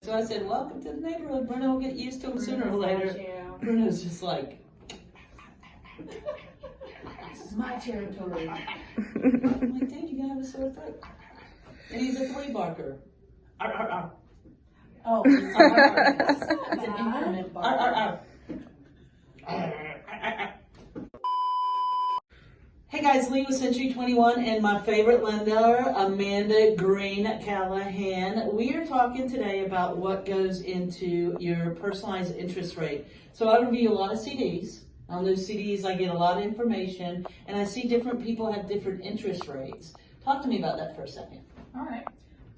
So I said, welcome to the neighborhood. Bruno will get used to it sooner or later. Bruno's just like, this is my territory. I'm like, dude, you're going to have a sore throat. And he's a flea barker. Arr, arr, arr. Oh, it's an increment bark. Arr, arr, arr. Hey guys, Leigh with Century 21 and my favorite lender, Amanda Green Callaghan. We are talking today about what goes into your personalized interest rate. So I review a lot of CDs. On those CDs, I get a lot of information, and I see different people have different interest rates. Talk to me about that for a second. All right.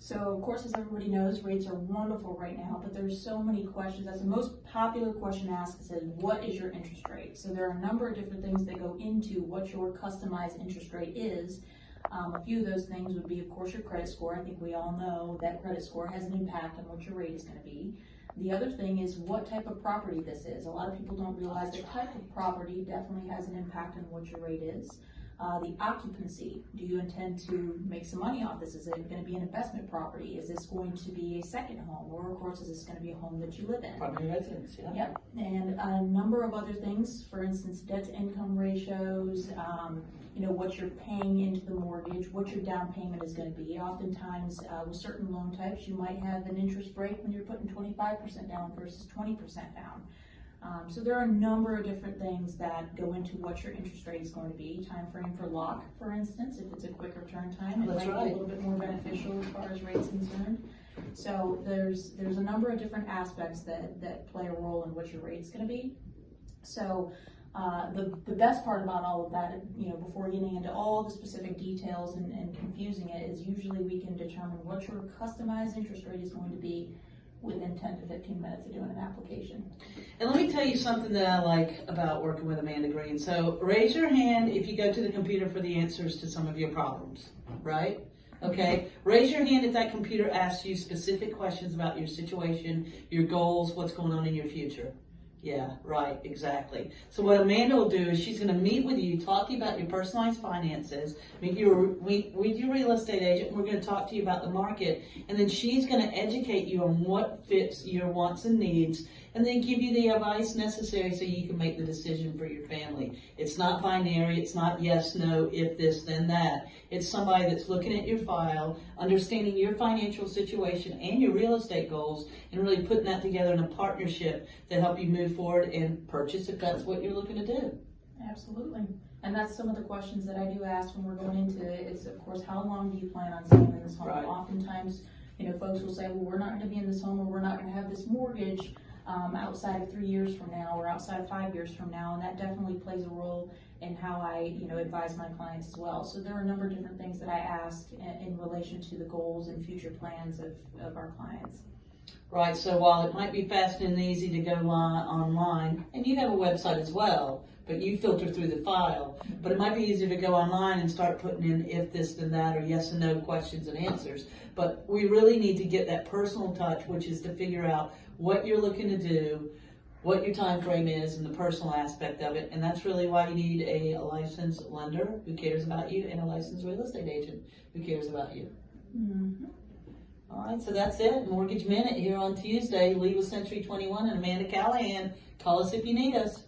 So, of course, as everybody knows, rates are wonderful right now, but there's so many questions. That's the most popular question asked is, what is your interest rate? So there are a number of different things that go into what your customized interest rate is. A few of those things would be, of course, your credit score. I think we all know that credit score has an impact on what your rate is going to be. The other thing is what type of property this is. A lot of people don't realize the type of property definitely has an impact on what your rate is. The occupancy, do you intend to make some money off this? Is it going to be an investment property? Is this going to be a second home? Or of course, is this going to be a home that you live in? Primary residence, yeah. Yep, and a number of other things, for instance, debt to income ratios, what you're paying into the mortgage, what your down payment is going to be. Oftentimes, with certain loan types, you might have an interest break when you're putting 25% down versus 20% down. So there are a number of different things that go into what your interest rate is going to be. Time frame for lock, for instance, if it's a quicker turn time, it might be a little bit more beneficial as far as rates concerned. So there's a number of different aspects that play a role in what your rate is going to be. So the best part about all of that, before getting into all the specific details and confusing it, is usually we can determine what your customized interest rate is going to be within 10 to 15 minutes of doing an application. And let me tell you something that I like about working with Amanda Green. So raise your hand if you go to the computer for the answers to some of your problems, right? Okay, raise your hand if that computer asks you specific questions about your situation, your goals, what's going on in your future. Yeah, right, exactly. So what Amanda will do is she's going to meet with you, talk to you about your personalized finances, meet your real estate agent. We're going to talk to you about the market, and then she's going to educate you on what fits your wants and needs, and then give you the advice necessary so you can make the decision for your family. It's not binary. It's not yes, no, if this, then that. It's somebody that's looking at your file, understanding your financial situation and your real estate goals, and really putting that together in a partnership to help you move forward and purchase if that's what you're looking to do. Absolutely. And that's some of the questions that I do ask when we're going into it is, of course, how long do you plan on staying in this home? Right. Oftentimes, folks will say, well, we're not going to be in this home, or we're not going to have this mortgage outside of 3 years from now or outside of 5 years from now. And that definitely plays a role in how I, advise my clients as well. So there are a number of different things that I ask in relation to the goals and future plans of our clients. Right, so while it might be fast and easy to go online, and you have a website as well, but you filter through the file, but it might be easier to go online and start putting in if this, then that, or yes and no questions and answers. But we really need to get that personal touch, which is to figure out what you're looking to do, what your time frame is, and the personal aspect of it. And that's really why you need a licensed lender who cares about you and a licensed real estate agent who cares about you. Mm-hmm. All right, so that's it. Mortgage Minute here on Tuesday. Leigh with Century 21 and Amanda Callaghan. Call us if you need us.